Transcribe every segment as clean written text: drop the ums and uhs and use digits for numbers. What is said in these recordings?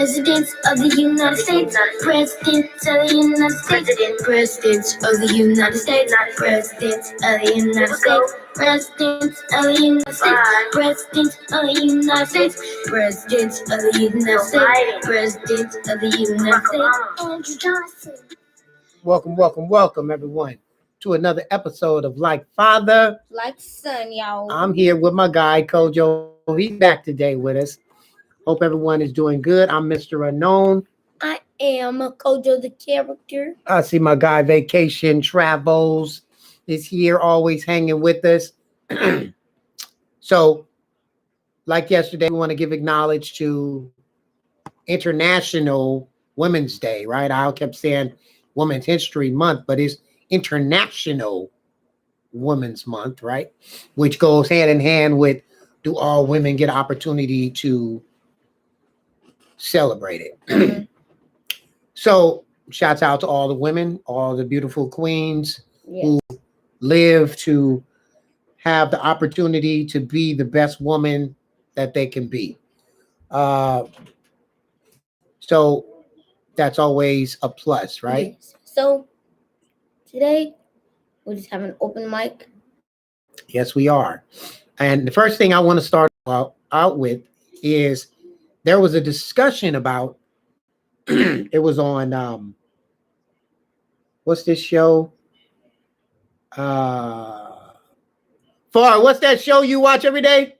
Presidents of the United States, Presidents of the United States, Presidents of the United States, Presidents of the United States, Presidents of the United States, Presidents of the United States, Presidents of the United States, Presidents of the United States, Andrew Johnson. Welcome, everyone, to another episode of Like Father, Like Son, y'all. I'm here with my guy, Kojo. He's back today with us. Hope everyone is doing good. I'm Mr. Unknown. I am Kojo the character. I see my guy, Vacation Travels, is here, always hanging with us. So, like yesterday, we want to give acknowledge to International Women's Day, right? I kept saying Women's History Month, but it's International Women's Month, right? Which goes hand in hand with, do all women get opportunity to celebrate it? So shouts out to all the women, all the beautiful queens who live to have the opportunity to be the best woman that they can be. So that's always a plus, right? Yes. So today we just have an open mic. Yes, we are. And the first thing I want to start out with is there was a discussion about it was on what's this show? Far, what's that show you watch every day?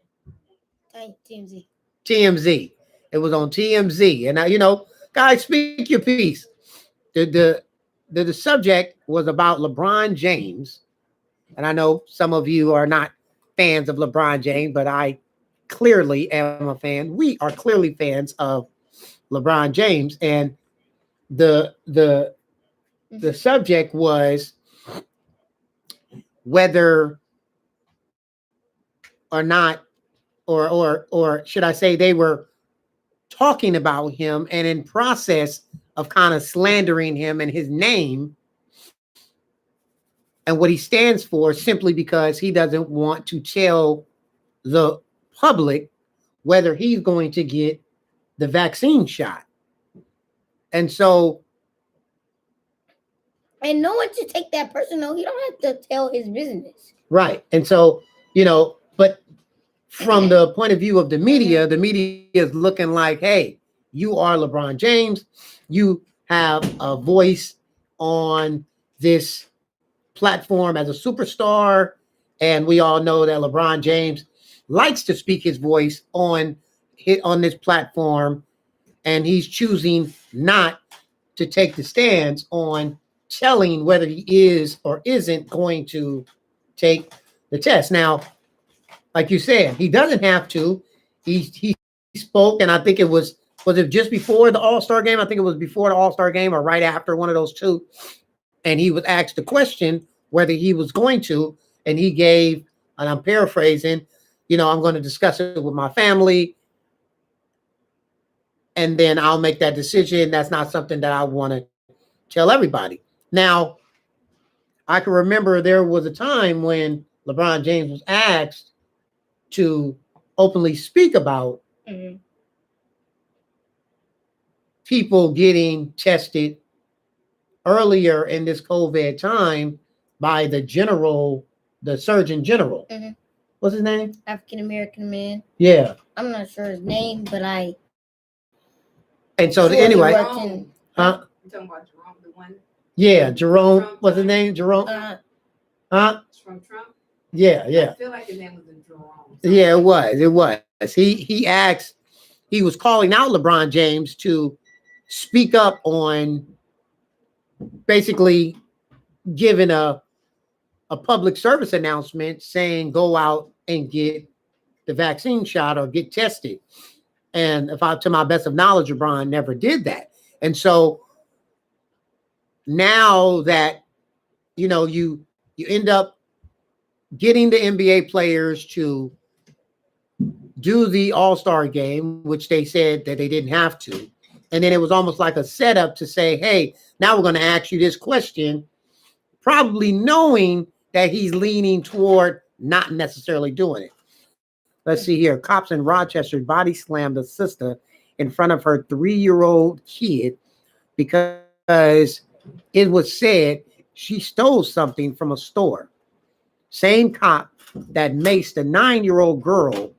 TMZ. TMZ. It was on TMZ. And now, guys, speak your piece. The subject was about LeBron James. And I know some of you are not fans of LeBron James, but I clearly am a fan. We are clearly fans of LeBron James. And the subject was whether or not, or should I say, they were talking about him and in process of kind of slandering him and his name and what he stands for, simply because he doesn't want to tell the public whether he's going to get the vaccine shot. And so, and no one should take that personal. He don't have to tell his business. Right. And so, but from the point of view of the media is looking like, hey, you are LeBron James. You have a voice on this platform as a superstar. And we all know that LeBron James likes to speak his voice on this platform. And he's choosing not to take the stance on telling whether he is or isn't going to take the test. Now, like you said, he doesn't have to. He spoke, and I think it was it just before the All-Star game? I think it was before the All-Star game or right after, one of those two. And he was asked the question whether he was going to, and he gave, and I'm paraphrasing, I'm going to discuss it with my family, and then I'll make that decision. That's not something that I want to tell everybody. Now, I can remember there was a time when LeBron James was asked to openly speak about people getting tested earlier in this COVID time by the Surgeon General. What's his name? African American man. Yeah. I'm not sure his name, but I. And so anyway, You talking about Jerome, the one? Yeah, Jerome. What's his name? Jerome. From Trump. Yeah. I feel like his name was Jerome. Yeah, it was. He asked. He was calling out LeBron James to speak up on basically giving a public service announcement saying go out and get the vaccine shot or get tested. And to my best of knowledge, LeBron never did that. And so now that, you end up getting the NBA players to do the All-Star game, which they said that they didn't have to. And then it was almost like a setup to say, hey, now we're going to ask you this question, probably knowing that he's leaning toward not necessarily doing it. Let's see here. Cops in Rochester body slammed a sister in front of her 3-year-old kid because it was said she stole something from a store. Same cop that maced a 9-year-old girl,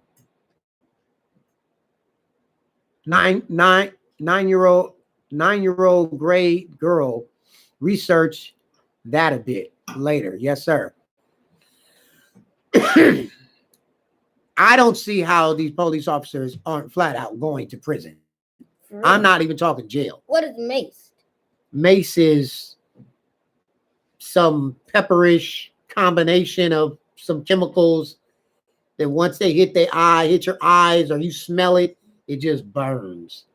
9-year-old grade girl, research that a bit later. Yes, sir. I don't see how these police officers aren't flat out going to prison. I'm not even talking jail. What is mace? Mace is some pepperish combination of some chemicals that once they hit your eyes, or you smell it, it just burns.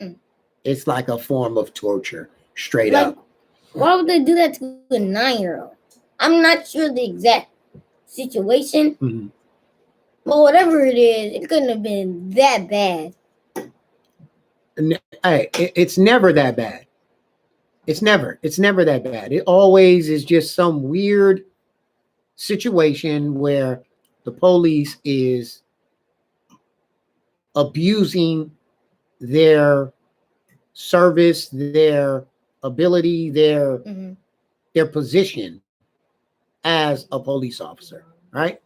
Mm. It's like a form of torture, straight Like, up. why would they do that to a 9-year-old? I'm not sure the exact situation, Mm-hmm. but whatever it is, it couldn't have been that bad. Hey, it's never that bad. It's never that bad. It always is just some weird situation where the police is abusing their service, their ability, their position as a police officer, right?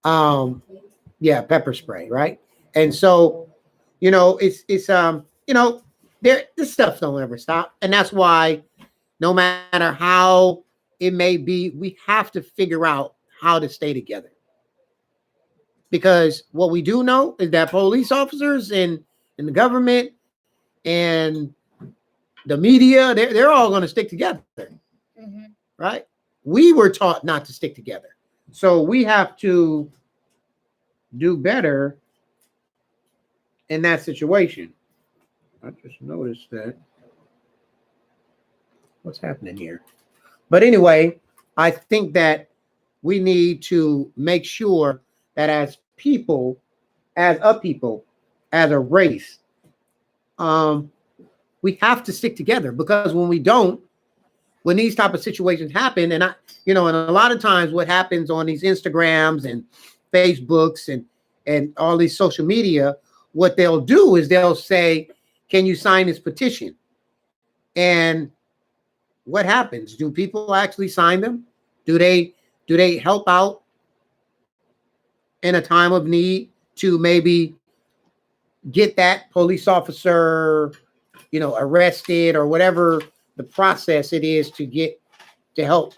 Yeah, pepper spray, right? And so, it's this stuff don't ever stop, and that's why no matter how it may be, we have to figure out how to stay together. Because what we do know is that police officers and the government and the media, they're all going to stick together, right? We were taught not to stick together, so we have to do better in that situation. I just noticed that. What's happening here? But anyway, I think that we need to make sure that as people, as a race, we have to stick together, because when we don't, when these type of situations happen, and and a lot of times what happens on these Instagrams and Facebooks and all these social media, what they'll do is they'll say, "Can you sign this petition?" And what happens? Do people actually sign them? Do they help out in a time of need to maybe get that police officer, arrested, or whatever the process it is to help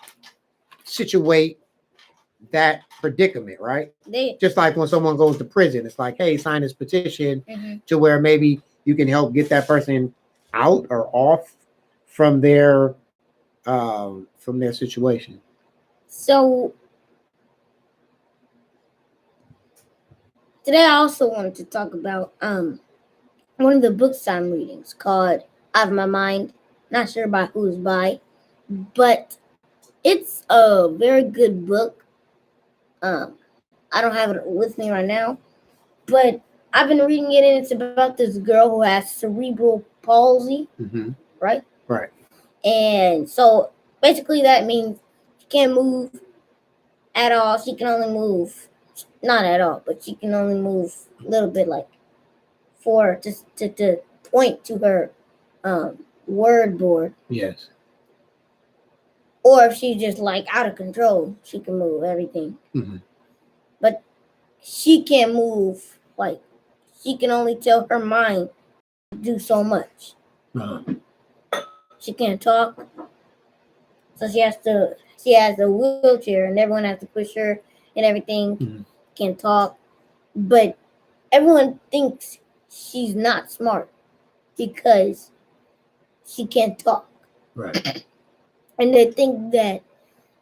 situate that predicament, right? Just like when someone goes to prison, it's like, hey, sign this petition to where maybe you can help get that person out or off from their situation. So today I also wanted to talk about one of the books I'm reading. It's called Out of My Mind. Not sure by who's by, but it's a very good book. I don't have it with me right now, but I've been reading it, and it's about this girl who has cerebral palsy, right? Right. And so basically that means she can't move at all. She can only move, not at all, but she can only move a little bit, like for just to point to her word board. Yes. Or if she's just like out of control, she can move everything. But she can't move, like she can only tell her mind to do so much. She can't talk. So she has a wheelchair, and everyone has to push her and everything. Can't talk. But everyone thinks she's not smart because she can't talk. Right. And they think that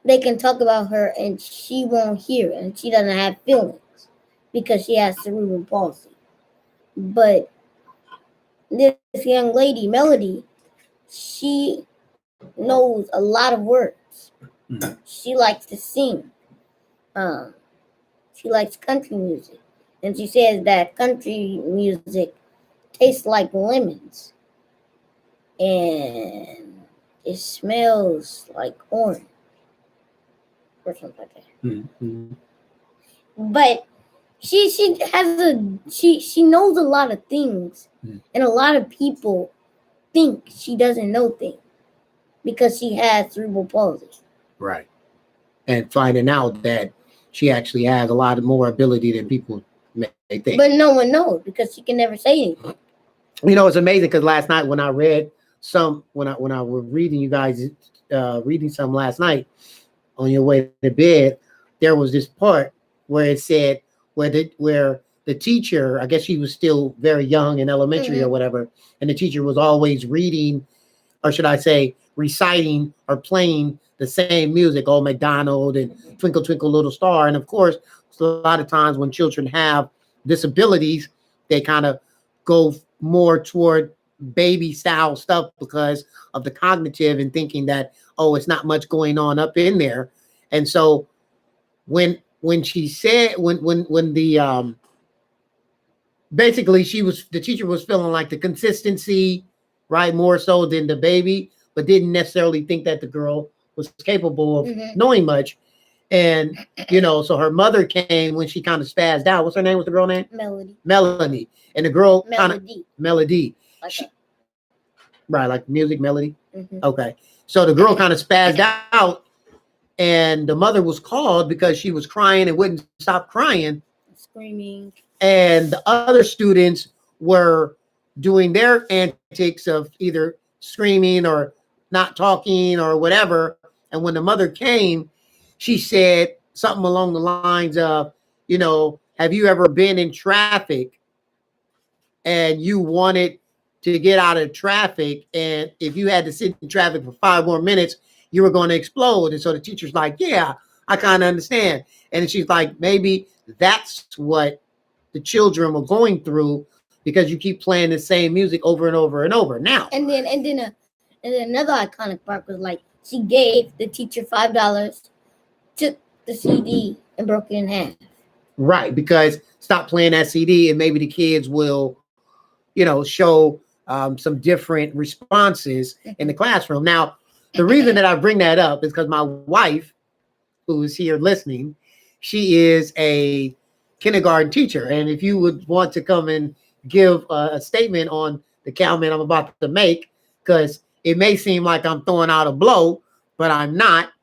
they can talk about her and she won't hear it, and she doesn't have feelings because she has cerebral palsy. But this young lady, Melody, she knows a lot of words. She likes to sing. She likes country music. And she says that country music tastes like lemons. And it smells like orange. Or something like that. But she knows a lot of things, and a lot of people think she doesn't know things because she has cerebral palsy. Right. And finding out that she actually has a lot more ability than people may think. But no one knows because she can never say anything. You know, it's amazing because last night when I read when I was reading you guys reading some last night on your way to bed, there was this part where it said where the teacher, I guess she was still very young in elementary or whatever, and the teacher was always reading, or should I say, reciting or playing the same music, Old MacDonald and Twinkle Twinkle Little Star. And of course, a lot of times when children have disabilities, they kind of go more toward baby style stuff because of the cognitive and thinking that, oh, it's not much going on up in there. And so when she said when the basically the teacher was feeling like the consistency, right, more so than the baby, but didn't necessarily think that the girl was capable of knowing much. And so her mother came when she kind of spazzed out. What's her name? What's the girl name? Melanie. And the girl Melody. Right, like music, melody. Okay. So the girl kind of spazzed out, and the mother was called because she was crying and wouldn't stop crying, screaming. And the other students were doing their antics of either screaming or not talking or whatever. And when the mother came, she said something along the lines of, have you ever been in traffic and you wanted to get out of traffic, and if you had to sit in traffic for 5 more minutes, you were going to explode? And so the teacher's like, yeah, I kind of understand. And she's like, maybe that's what the children were going through because you keep playing the same music over and over and over. Now, and then another iconic part was like she gave the teacher $5, took the CD and broke it in half. Right, because stop playing that CD and maybe the kids will, show some different responses in the classroom. Now, the reason that I bring that up is because my wife, who is here listening, she is a kindergarten teacher. And if you would want to come and give a statement on the comment I'm about to make, because it may seem like I'm throwing out a blow, but I'm not,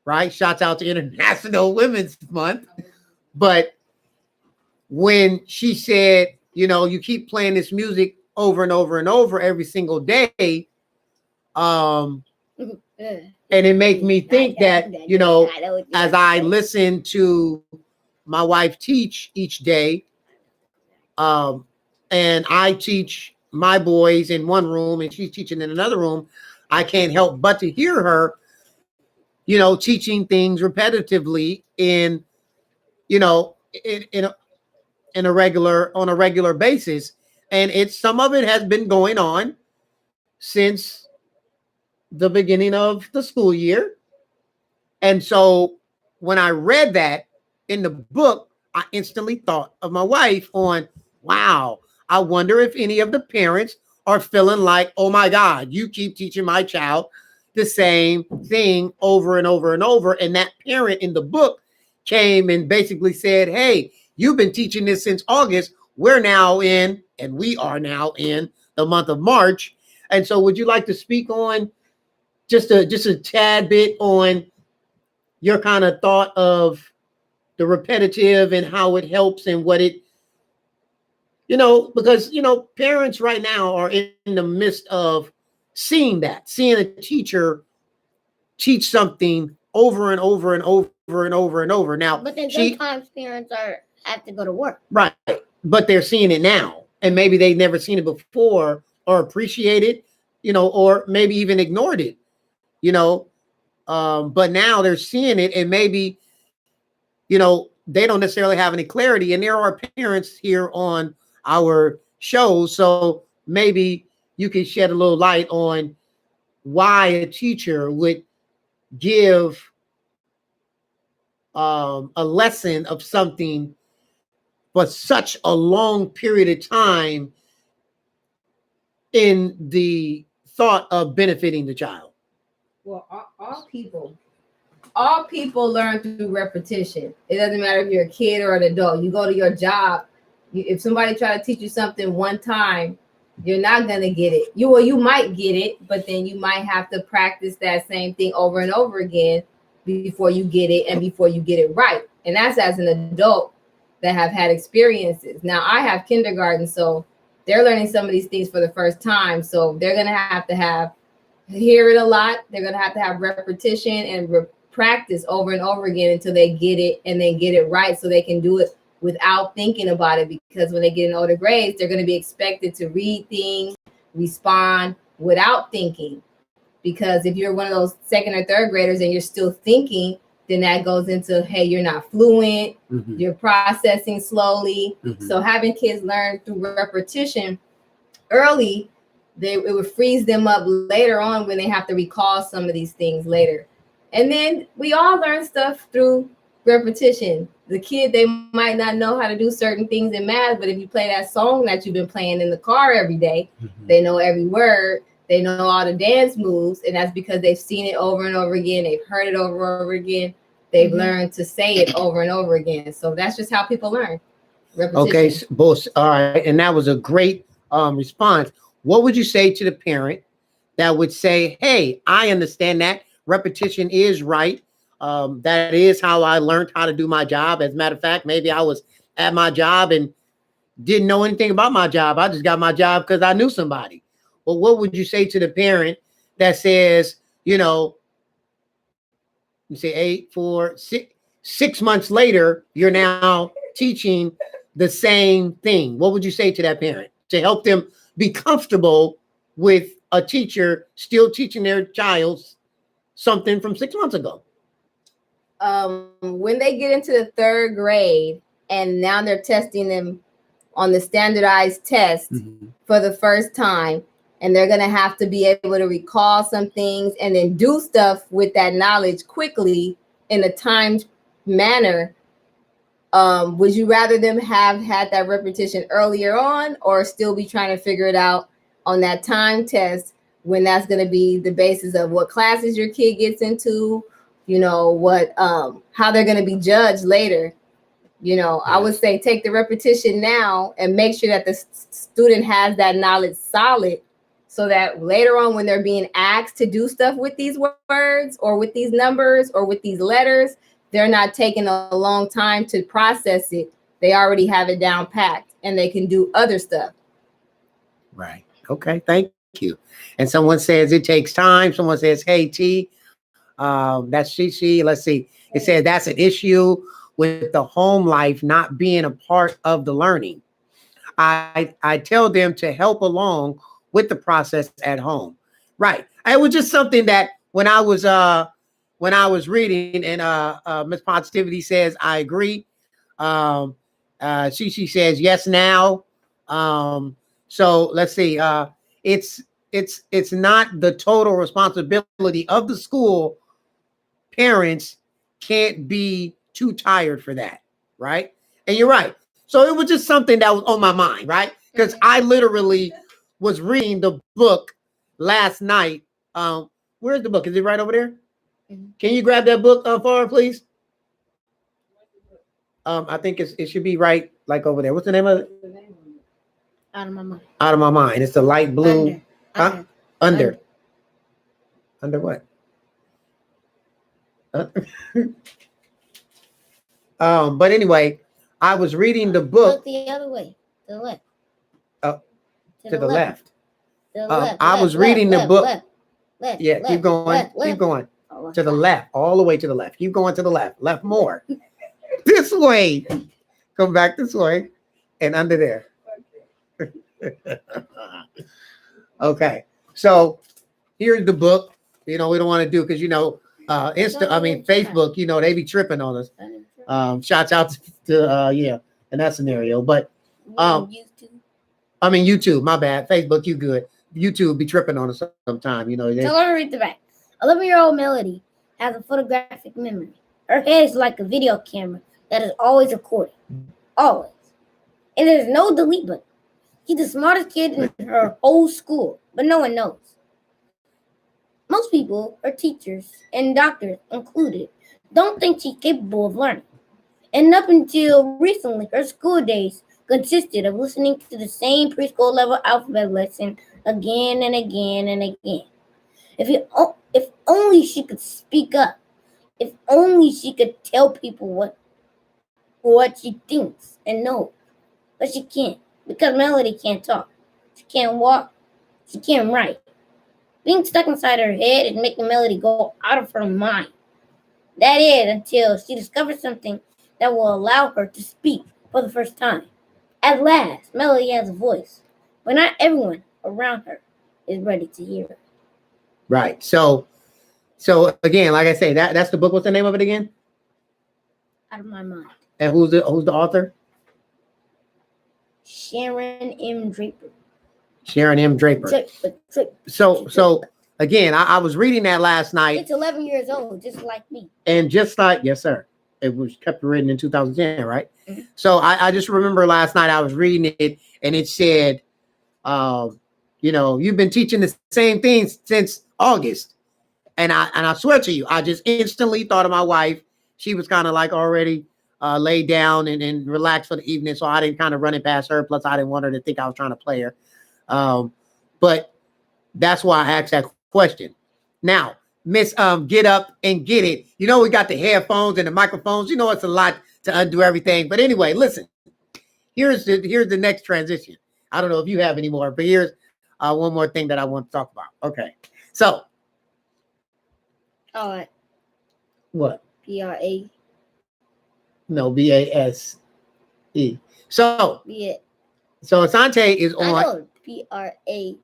right? Shouts out to International Women's Month. But when she said, you keep playing this music over and over and over every single day, and it made me think that, as I listen to my wife teach each day, and I teach my boys in one room and she's teaching in another room, I can't help but to hear her, teaching things repetitively on a regular basis. And some of it has been going on since the beginning of the school year. And so when I read that in the book, I instantly thought of my wife on, wow, I wonder if any of the parents are feeling like, oh my God, you keep teaching my child the same thing over and over and over. And that parent in the book came and basically said, hey, you've been teaching this since August. We are now in the month of March. And so would you like to speak on just a tad bit on your kind of thought of the repetitive and how it helps and what it, because, parents right now are in the midst of seeing a teacher teach something over and over and over and over and over. Now, but then sometimes parents have to go to work. Right. But they're seeing it now. And maybe they've never seen it before or appreciated, or maybe even ignored it, but now they're seeing it, and maybe, they don't necessarily have any clarity. And there are parents here on our show. So maybe you can shed a little light on why a teacher would give a lesson of something for such a long period of time in the thought of benefiting the child. Well, all people all people learn through repetition. It doesn't matter if you're a kid or an adult. You go to your job. If somebody try to teach you something one time, you're not gonna get it. You might get it, but then you might have to practice that same thing over and over again before you get it and before you get it right. And that's as an adult that have had experiences. Now I have kindergarten, so they're learning some of these things for the first time. So they're gonna have to hear it a lot. They're gonna have to have repetition and practice over and over again until they get it and then get it right, so they can do it without thinking about it. Because when they get in older grades, they're going to be expected to read things, respond without thinking. Because if you're one of those second or third graders and you're still thinking, then that goes into, hey, you're not fluent, you're processing slowly. So having kids learn through repetition early, it would freeze them up later on when they have to recall some of these things later. And then we all learn stuff through repetition. The kid, they might not know how to do certain things in math, but if you play that song that you've been playing in the car every day, they know every word, they know all the dance moves, and that's because they've seen it over and over again, they've heard it over and over again, they've learned to say it over and over again. So that's just how people learn. Repetition. Okay, both. All right, and that was a great response. What would you say to the parent that would say, hey, I understand that repetition is right. That is how I learned how to do my job. As a matter of fact, maybe I was at my job and didn't know anything about my job. I just got my job because I knew somebody. Well, what would you say to the parent that says, you know, you say 6 months later, you're now teaching the same thing? What would you say to that parent to help them be comfortable with a teacher still teaching their child something from 6 months ago? When they get into the third grade and now they're testing them on the standardized test for the first time, and they're going to have to be able to recall some things and then do stuff with that knowledge quickly in a timed manner. Would you rather them have had that repetition earlier on, or still be trying to figure it out on that time test, when that's going to be the basis of what classes your kid gets into, you know, what how they're going to be judged later? You know, I would say take the repetition now and make sure that the student has that knowledge solid, so that later on when they're being asked to do stuff with these words or with these numbers or with these letters, they're not taking a long time to process it. They already have it down packed and they can do other stuff. Right. Okay. Thank you. And someone says it takes time. Someone says, hey, T, that's Shishi. Let's see. It says that's an issue with the home life not being a part of the learning. I tell them to help along with the process at home. Right. It was just something that when I was reading, and Miss Positivity says, I agree. She says yes now. So let's see. It's not the total responsibility of the school. Parents can't be too tired for that, right? And you're right. So it was just something that was on my mind, right? Because I literally was reading the book last night. Where's the book? Is it right over there? Can you grab that book, Farah, please? I think it should be right, like over there. What's the name of it? Out of my mind. Out of my mind. It's the light blue. Under what? But anyway, I was reading the book. Look the other way. To the left. To the left. To the left. I was reading the book. Left, Yeah, keep going. Keep going. To the left. All the way to the left. Keep going to the left. Left more. This way. Come back this way. And under there. Okay. So here's the book. You know, we don't want to do, because, you know, Facebook, you know, they be tripping on us. Shouts out to in that scenario. But YouTube, my bad. Facebook, you good. YouTube be tripping on us sometime, you know. So let me read the back. 11-year-old Melody has a photographic memory. Her head is like a video camera that is always recording. Always. And there's no delete button. She's the smartest kid in her whole school, but no one knows. Most people, her teachers and doctors included, don't think she's capable of learning. And up until recently, her school days consisted of listening to the same preschool level alphabet lesson again and again and again. If only she could speak up. If only she could tell people what she thinks and knows. But she can't, because Melody can't talk. She can't walk. She can't write. Being stuck inside her head is making Melody go out of her mind. That is until she discovers something that will allow her to speak for the first time. At last, Melody has a voice, but not everyone around her is ready to hear her. Right. So again, like I say, that's the book. What's the name of it again? Out of my mind. And who's the author? Sharon M. Draper. Sharon M. Draper. So again, I was reading that last night. It's 11 years old, just like me. And just like, yes, sir. It was kept written in 2010, right? Mm-hmm. So I just remember last night I was reading it and it said, you've been teaching the same things since August. And I swear to you, I just instantly thought of my wife. She was kind of like already laid down and relaxed for the evening. So I didn't kind of run it past her. Plus, I didn't want her to think I was trying to play her. But that's why I asked that question. Now, Miss Get Up and Get It. You know, we got the headphones and the microphones. You know, it's a lot to undo everything. But anyway, listen, here's the next transition. I don't know if you have any more, but here's one more thing that I want to talk about. Okay. So. All right. What? PRA. No, BASE. So. Yeah. So Asante is on. I know. PRAC.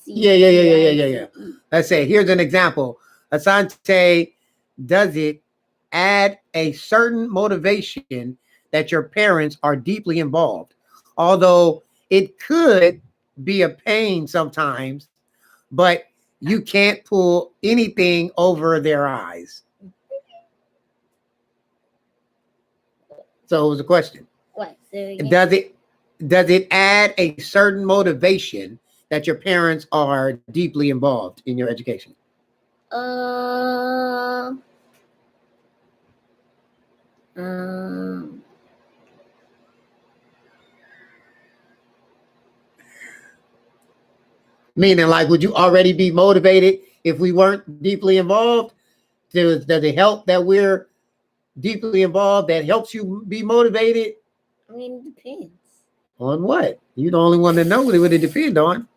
Yeah. Let's say, here's an example. Asante, does it add a certain motivation that your parents are deeply involved? Although it could be a pain sometimes, but you can't pull anything over their eyes. So it was a question. What? Does it add a certain motivation that your parents are deeply involved in your education? Meaning, like, would you already be motivated if we weren't deeply involved? Does it help that we're deeply involved? That helps you be motivated? I mean, it depends. On what? You're the only one that knows what it depends on.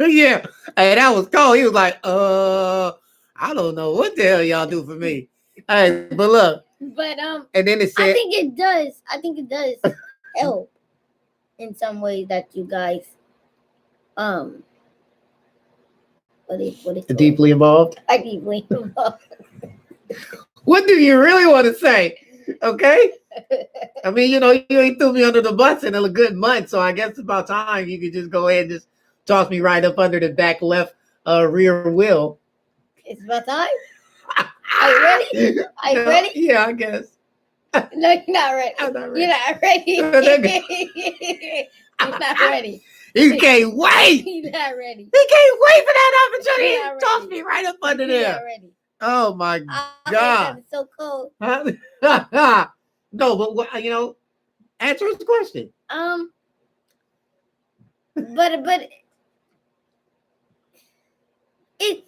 Yeah. Hey, that was cold. He was like, I don't know what the hell y'all do for me. Hey, but look. But and then it said, I think it does help in some ways that you guys what is deeply involved. I deeply involved. What do you really want to say? Okay. I mean, you ain't threw me under the bus in a good month, so I guess it's about time you could just go ahead and just toss me right up under the back left rear wheel. It's about time. Are you ready? Are you ready? Yeah, I guess. No, you're not ready. I'm not ready. You're not ready. You're not ready. He can't wait. He's not ready. He can't wait for that opportunity. He's not Toss ready. me right up under He's there. not ready. Oh my God. It's so cold. No, but what, answer his question. But it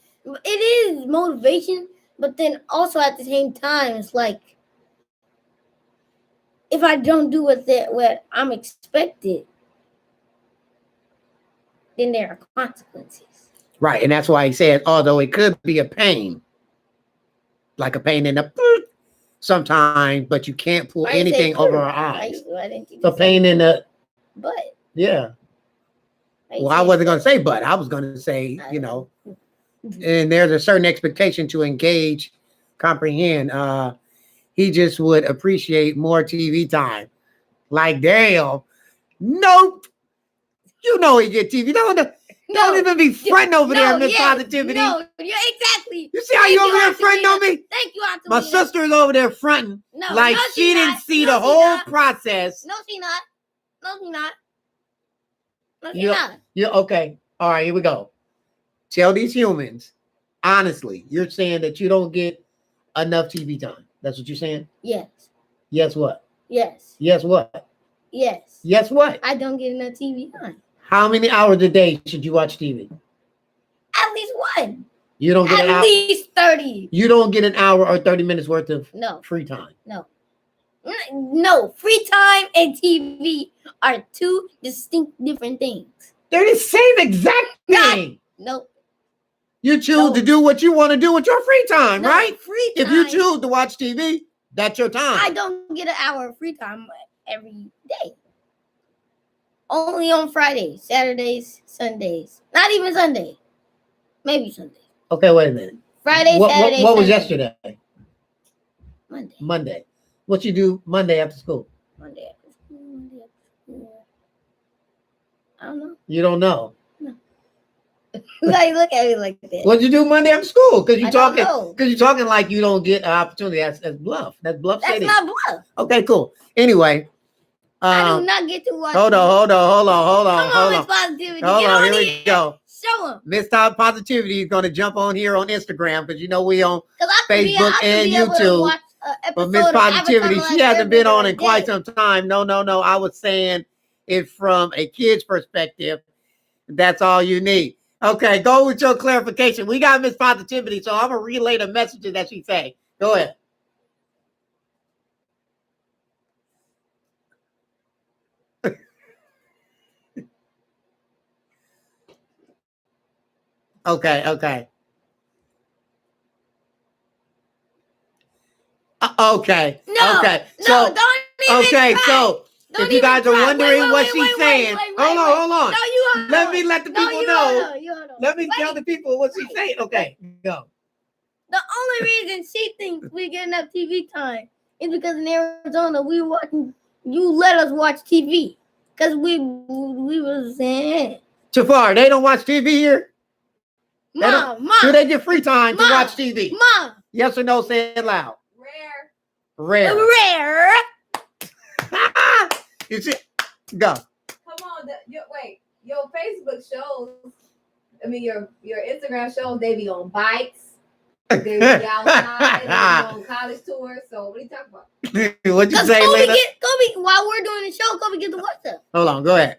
is motivation, but then also at the same time, it's like if I don't do what I'm expected, then there are consequences. Right, and that's why he said, although it could be a pain, like a pain in the sometimes, but you can't pull anything over our eyes. A pain in the butt. Yeah. Well, I wasn't going to say but. I was going to say, and there's a certain expectation to engage, comprehend. He just would appreciate more TV time. Like, damn. Nope. He get TV. Don't even be fronting over there, Miss Positivity. No, yeah, exactly. You see how you over there fronting on me? Thank you, Auntie. My sister is over there fronting like she didn't see the whole process. No, she not. No, she not. No, she Yeah, okay. All right, here we go. Tell these humans, honestly, you're saying that you don't get enough TV time. That's what you're saying? Yes. Yes, what? Yes. Yes, what? Yes. Yes, what? I don't get enough TV time. How many hours a day should you watch TV? At least one. You don't get an At hour. least 30. You don't get an hour or 30 minutes worth of No. free time. No. Free time and TV are two distinct different things. They're the same exact thing. No. You choose to do what you want to do with your free time, No, right? Free time. If you choose to watch TV, that's your time. I don't get an hour of free time every day. Only on Fridays, Saturdays, Sundays. Not even Sunday. Maybe Sunday. Okay, wait a minute. Friday, Saturday, what was Sunday. yesterday? Monday. Monday. What you do Monday after school? Monday after school. I don't know. You don't know. Like, look at me like that. What'd you do Monday after school? Because I don't know. you're talking like you don't get an opportunity. That's bluff. That's bluff That's city. not bluff. Okay, cool. Anyway, I do not get to watch. hold on. Come on, Miss Positivity. Hold Get on, on here we here. go. Show them. Miss Top Positivity is going to jump on here on Instagram because you know we on Because I could Facebook and YouTube. But Miss Positivity, she hasn't been on in quite some time. No. I was saying it from a kid's perspective. That's all you need. Okay, go with your clarification. We got Miss Positivity, so I'm going to relay the messages that she say. Go ahead. Okay. Okay. No. Okay. No, So, don't even okay, try. so Don't if you even guys are try. wondering Wait, what wait, she's wait, saying, wait, hold on. No, you hold Let on. me let the No, people you know. hold on, you hold on. Let me Wait. tell the people what she's saying. Okay, go. The only reason she thinks we get enough TV time is because in Arizona we watching. You let us watch TV because we was saying, Jafar, they don't watch TV here? Mom, Do they get free time to Mom. watch TV? Mom, Yes or no? Say it loud. Rare. Rare. rare. You see? Go. Come on. Your Facebook shows. I mean, your Instagram shows. They be on bikes. They be outside. They be on college tours. So what are you talking about? What'd you Because say, Lena? Kobe, while we're doing the show, Kobe get to watch them. Hold on, go ahead.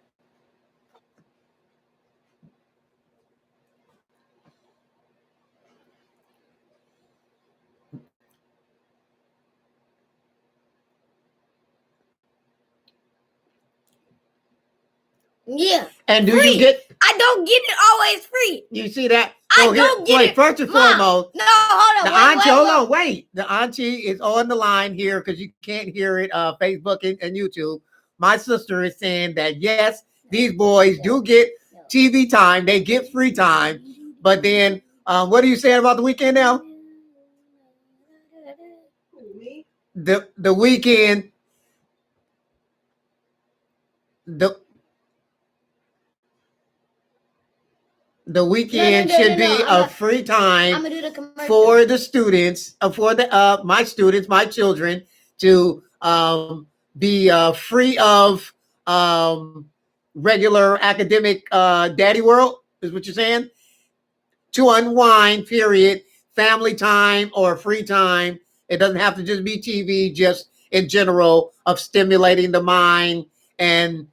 Yeah. And do Free. you get? I don't get it always free. You see that? I So don't get wait, it. first and Mom, foremost, No, hold the on. auntie, hold on, wait. The auntie is on the line here because you can't hear it. Facebook and YouTube. My sister is saying that yes, these boys do get TV time. They get free time. But then, what are you saying about the weekend now? Me? The weekend. The weekend No, should be I'm a free time I'm gonna do the commercial. for the students, for the my students, my children, to be free of regular academic daddy world, is what you're saying? To unwind, period. Family time or free time. It doesn't have to just be TV, just in general of stimulating the mind, and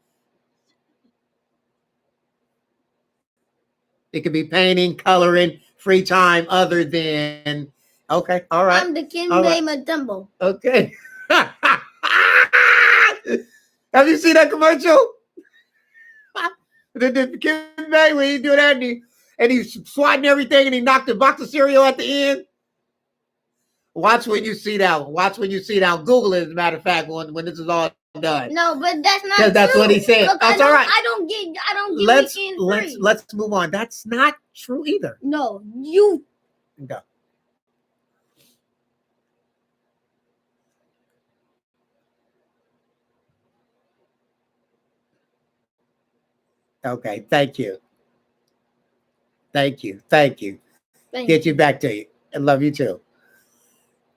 it could be painting, coloring, free time other than, okay, all right. I'm the Kim All right. Matumbo. Okay. Have you seen that commercial? the Kim Bay when he do that and he's swatting everything and he knocked the box of cereal at the end. Watch when you see that one. Watch when you see that one. Google it, as a matter of fact, when this is all done. No, but that's not Because that's true. what he said. Look, That's all right. I don't get weekend free. Let's move on. That's not true either. No, you. Go. Okay, thank you. Get you back to you. I love you too.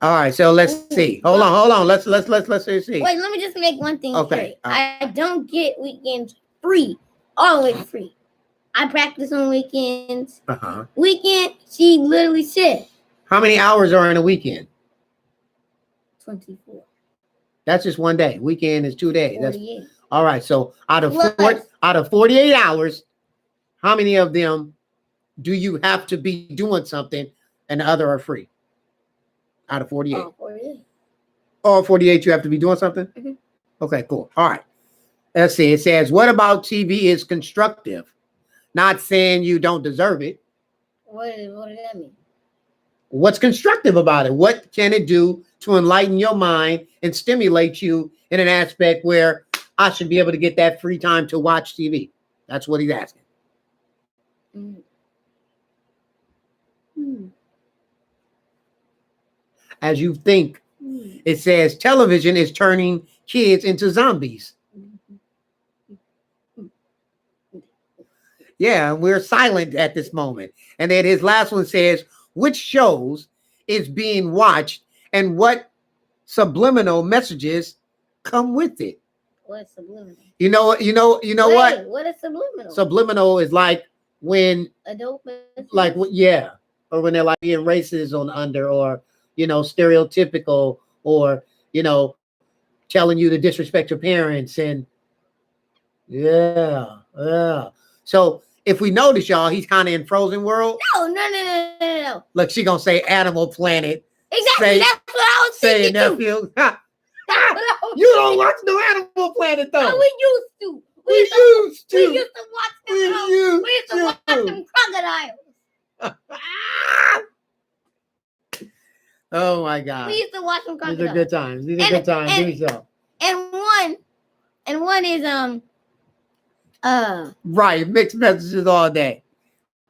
All right, so let's see. Hold on. Let's see. Wait, let me just make one thing Okay, straight. all right. I don't get weekends free, always free. I practice on weekends. Uh-huh. Weekend, she literally said How many hours are in a weekend? 24, That's just one day. Weekend is 2 days. That's 48. all right. So out of Plus. out of 48 hours, how many of them do you have to be doing something and the other are free? Out of 48. Oh, 48. All 48 you have to be doing something? Mhm. Okay, cool. All right. Let's see. It says, what about TV is constructive? Not saying you don't deserve it. What does that mean? What's constructive about it? What can it do to enlighten your mind and stimulate you in an aspect where I should be able to get that free time to watch TV? That's what he's asking. Mm. Mm. As you think, Mm. it says television is turning kids into zombies. Yeah, we're silent at this moment. And then his last one says, which shows is being watched and what subliminal messages come with it? What's subliminal? You know what? What is subliminal? Subliminal is like when, Adult messages? like, yeah, or when they're like being racist on under, or stereotypical, or telling you to disrespect your parents, and yeah. So if we notice, y'all, he's kind of in Frozen World. No. Look, she gonna say Animal Planet. Exactly. That's what I was Say thinking too. nephew. That's what I was You don't watch no Animal Planet though. Oh, we used to. We used to. We used to watch them. We We used to watch them crocodiles. Oh my God. We used to watch them crocodiles. These are good times. These are good times. Do so. And one is right, mixed messages all day,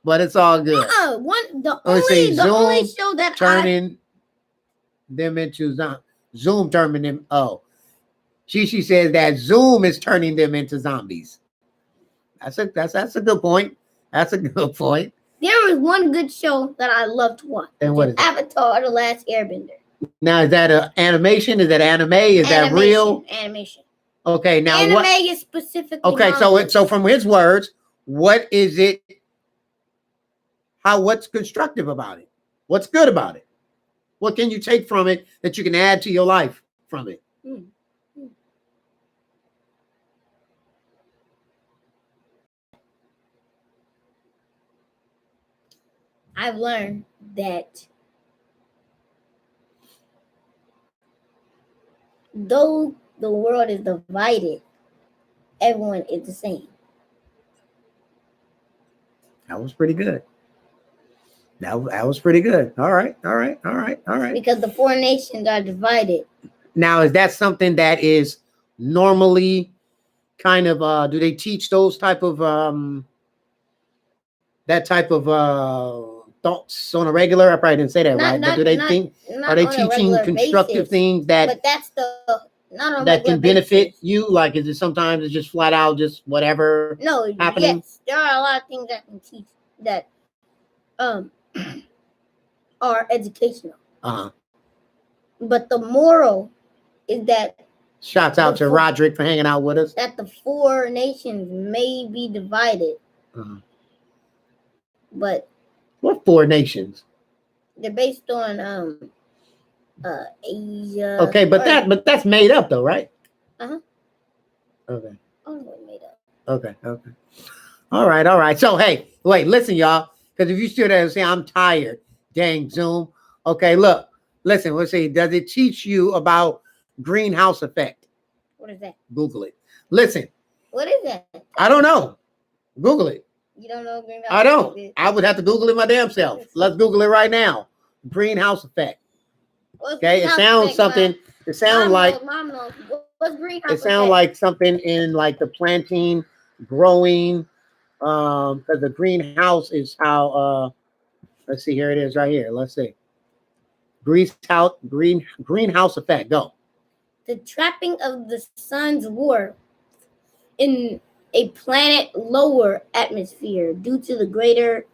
but it's all good. the only show that turning them into Zoom turning them. Oh, she says that Zoom is turning them into zombies. That's a good point. That's a good point. There was one good show that I loved to watch. And what is that? Avatar: The Last Airbender. Now, is that an animation? Is that anime? Is that real? Animation. Okay, now anime what? Is specifically. Okay, so from his words, what is it? What's constructive about it? What's good about it? What can you take from it that you can add to your life from it? I've learned that though the world is divided, everyone is the same. That was pretty good. That was pretty good. All right. Because the 4 nations are divided. Now, is that something that is normally kind of do they teach those type of thoughts on a regular? I probably didn't say that right. But do they think are they teaching constructive things that but that's the not on that can benefit basis. you? Like, is it sometimes it's just flat out just whatever? No, happening? Yes, there are a lot of things that can teach that are educational. But the moral is that shouts out to Roderick for hanging out with us. That the 4 nations may be divided. But what 4 nations? They're based on Asia. Okay, but that's made up though, right? Okay. Oh, made up. Okay. All right. So hey, wait, listen, y'all. Because if you still there and say I'm tired, dang Zoom. Okay, look, listen, we'll see. Does it teach you about greenhouse effect? What is that? Google it. Listen. What is that? I don't know. Google it. You don't know greenhouse effect? I don't. I would have to Google it my damn self. Let's Google it right now. Greenhouse effect. Okay, it sounds something. It sounds like. Mom knows. What's greenhouse effect? It sounds like something in like the planting, growing. Because the greenhouse is how. Let's see. Here it is, right here. Let's see. Greenhouse effect. Go. The trapping of the sun's warmth in a planet lower atmosphere due to the greater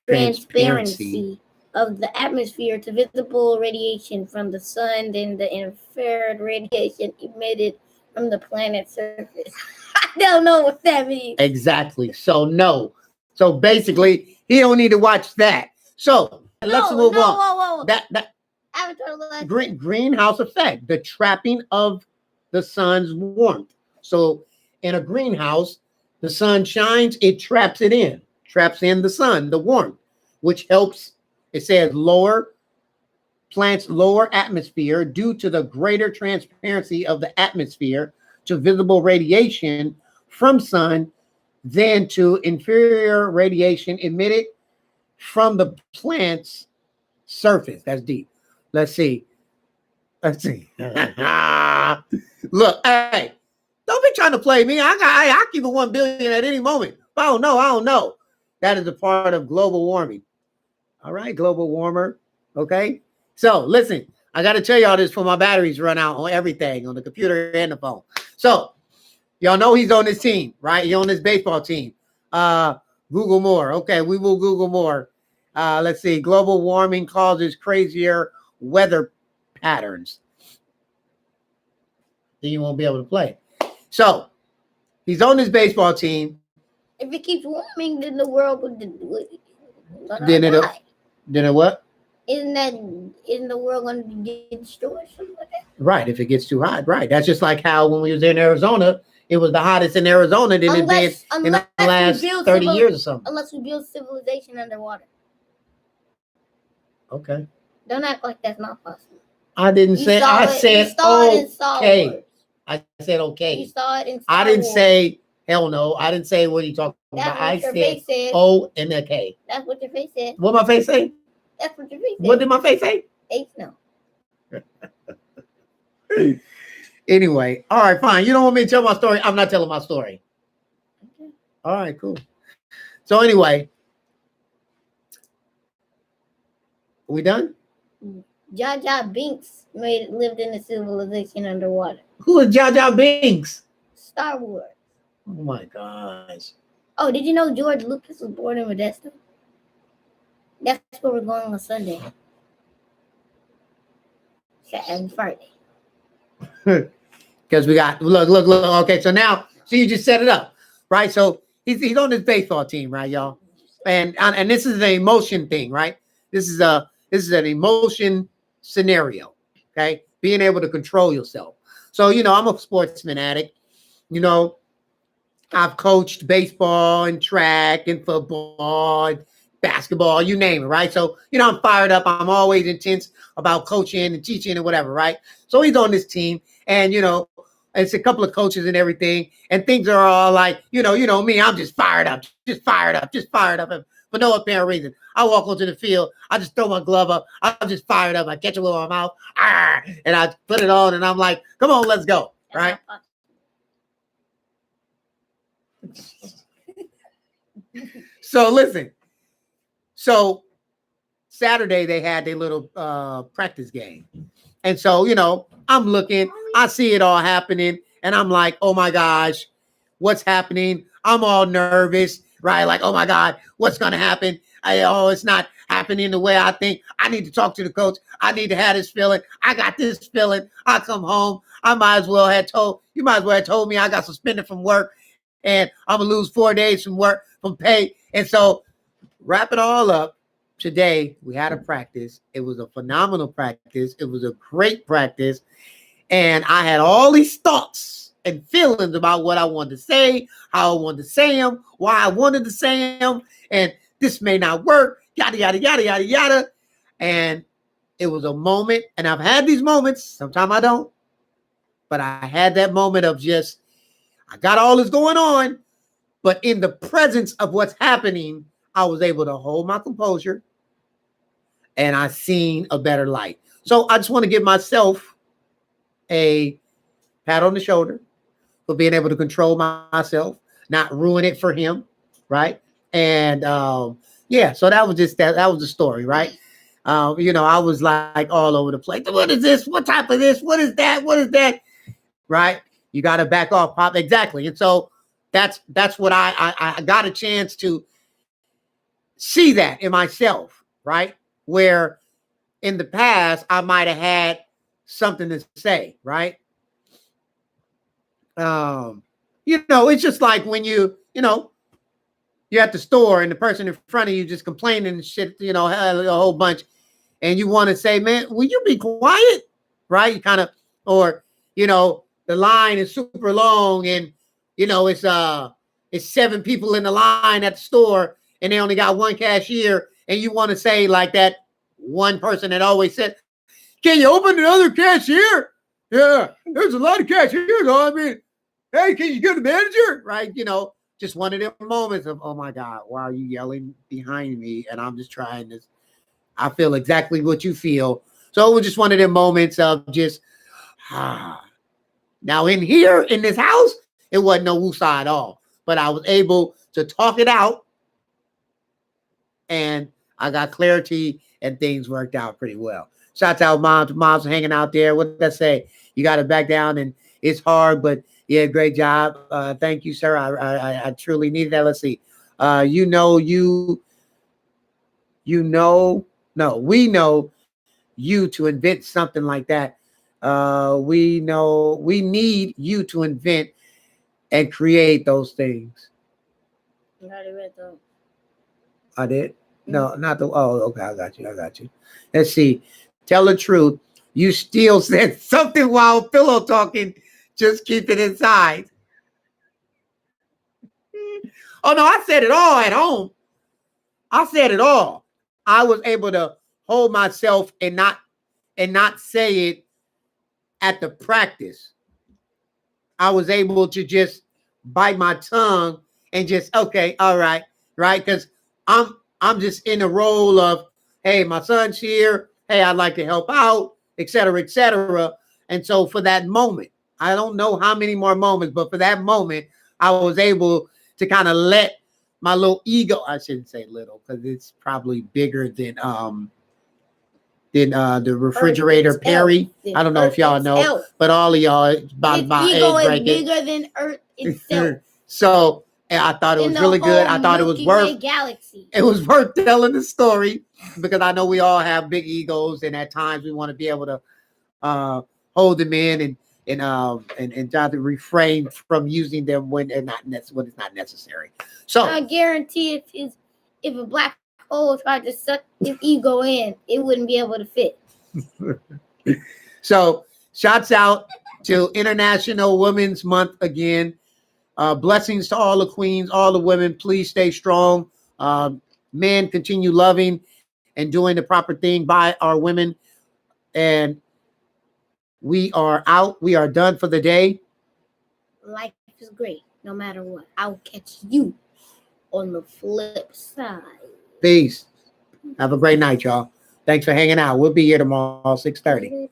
transparency of the atmosphere to visible radiation from the sun than the infrared radiation emitted from the planet's surface. I don't know what that means. Exactly. So no, So basically, he don't need to watch that. So let's move on. Whoa. That Avatar the Last greenhouse effect, the trapping of the sun's warmth. So in a greenhouse, the sun shines, it traps it in, traps in the sun, the warmth, which helps, it says, plants lower atmosphere due to the greater transparency of the atmosphere to visible radiation from sun than to inferior radiation emitted from the plant's surface. That's deep. Let's see. Look, hey, don't be trying to play me. I keep it 1 billion at any moment. I don't know. That is a part of global warming. All right, global warmer. Okay. So listen, I got to tell y'all this before my batteries run out on everything, on the computer and the phone. So y'all know he's on this team, right? He's on this baseball team. Google more. Okay, we will Google more. Let's see. Global warming causes crazier weather patterns. Then you won't be able to play. So he's on this baseball team. If it keeps warming, then the world would Then it what? Isn't the world going to get destroyed? Something like that? Right. If it gets too hot, right. That's just like how when we was in Arizona, it was the hottest in Arizona than it's been in the last 30 years or something. Unless we build civilization underwater. Okay. Don't act like that's not possible. I didn't say. I said okay. I said okay. You saw it in Star I didn't Wars. say hell no. I didn't say what are you talking about. I said O and a K. That's what your face said. What my face say? That's what your face said. What did my face say? Face no. Anyway, all right, fine. You don't want me to tell my story? I'm not telling my story. Okay. All right, cool. So anyway, we done? Jar Jar Binks lived in a civilization underwater. Who is Jar Jar Binks? Star Wars. Oh my gosh. Oh, did you know George Lucas was born in Modesto? That's where we're going on Sunday. And Friday. Because we got look. Okay, so now you just set it up, right? So he's on this baseball team, right, y'all? And this is an emotion thing, right? This is an emotion scenario, okay? Being able to control yourself. So I'm a sportsman addict. I've coached baseball and track and football and basketball, you name it, right? So, I'm fired up. I'm always intense about coaching and teaching and whatever, right? So he's on this team and, it's a couple of coaches and everything. And things are all like, me, I'm just fired up. And for no apparent reason. I walk onto the field. I just throw my glove up. I'm just fired up. I catch it with my mouth. And I put it on and I'm like, come on, let's go, right? So listen. So Saturday they had their little practice game. And so, I'm looking, I see it all happening, and I'm like, oh my gosh, what's happening? I'm all nervous, right? Like, oh my God, what's gonna happen? It's not happening the way I think. I need to talk to the coach. I need to have this feeling. I got this feeling. I come home. You might as well have told me I got suspended from work and I'm gonna lose 4 days from work, from pay. And so wrap it all up. Today, we had a practice. It was a phenomenal practice. It was a great practice. And I had all these thoughts and feelings about what I wanted to say, how I wanted to say them, why I wanted to say them, and this may not work, yada, yada, yada, yada, yada. And it was a moment, and I've had these moments. Sometimes I don't. But I had that moment of just, I got all this going on, but in the presence of what's happening, I was able to hold my composure and I seen a better light. So I just want to give myself a pat on the shoulder for being able to control myself, not ruin it for him, right? And so that was just that was the story, right? I was like all over the place. What is this? What type of this? What is that? What is that? Right? You got to back off, Pop. Exactly. And so that's what I got a chance to see that in myself, right? Where in the past I might have had something to say, right? It's just like when you you're at the store and the person in front of you just complaining and shit, you know, a whole bunch, and you want to say, man, will you be quiet? Right? You kind of, or, you know, the line is super long and, you know, it's 7 people in the line at the store and they only got one cashier, and you want to say like that one person that always said, can you open another cashier? Yeah, there's a lot of cashiers. I mean, hey, can you get the manager? Right? You know, just one of them moments of, oh my God, why are you yelling behind me? And I'm just trying this. I feel exactly what you feel. So it was just one of them moments of just, Now in here, in this house, it wasn't no woosah at all. But I was able to talk it out, and I got clarity, and things worked out pretty well. Shouts out moms hanging out there. What did I say? You got to back down, and it's hard, but yeah, great job. Thank you, sir. I truly needed that. Let's see. We know you to invent something like that. We need you to invent and create those things. I already read those. I did? No, not the. Oh, okay. I got you. Let's see. Tell the truth. You still said something while pillow talking. Just keep it inside. Oh no, I said it all at home. I said it all. I was able to hold myself and not say it at the practice. I was able to just bite my tongue and just, okay, all right, right? Because I'm just in the role of, hey, my son's here. Hey, I'd like to help out, et cetera, et cetera. And so for that moment, I don't know how many more moments, but for that moment, I was able to kind of let my little ego, I shouldn't say little, because it's probably bigger than the refrigerator Perry. I don't know if y'all know, but all of y'all about ego age is bracket. bigger than Earth itself. So I thought it was really good. I thought it was worth galaxy. It was worth telling the story, because I know we all have big egos, and at times we want to be able to hold them in and try to refrain from using them when they're not when it's not necessary. So I guarantee if a black hole tried to suck his ego in, it wouldn't be able to fit. So shouts out to International Women's Month again. Blessings to all the queens, all the women. Please stay strong. Men, continue loving and doing the proper thing by our women. And we are out. We are done for the day. Life is great, no matter what. I'll catch you on the flip side. Peace. Have a great night, y'all. Thanks for hanging out. We'll be here tomorrow, 6:30.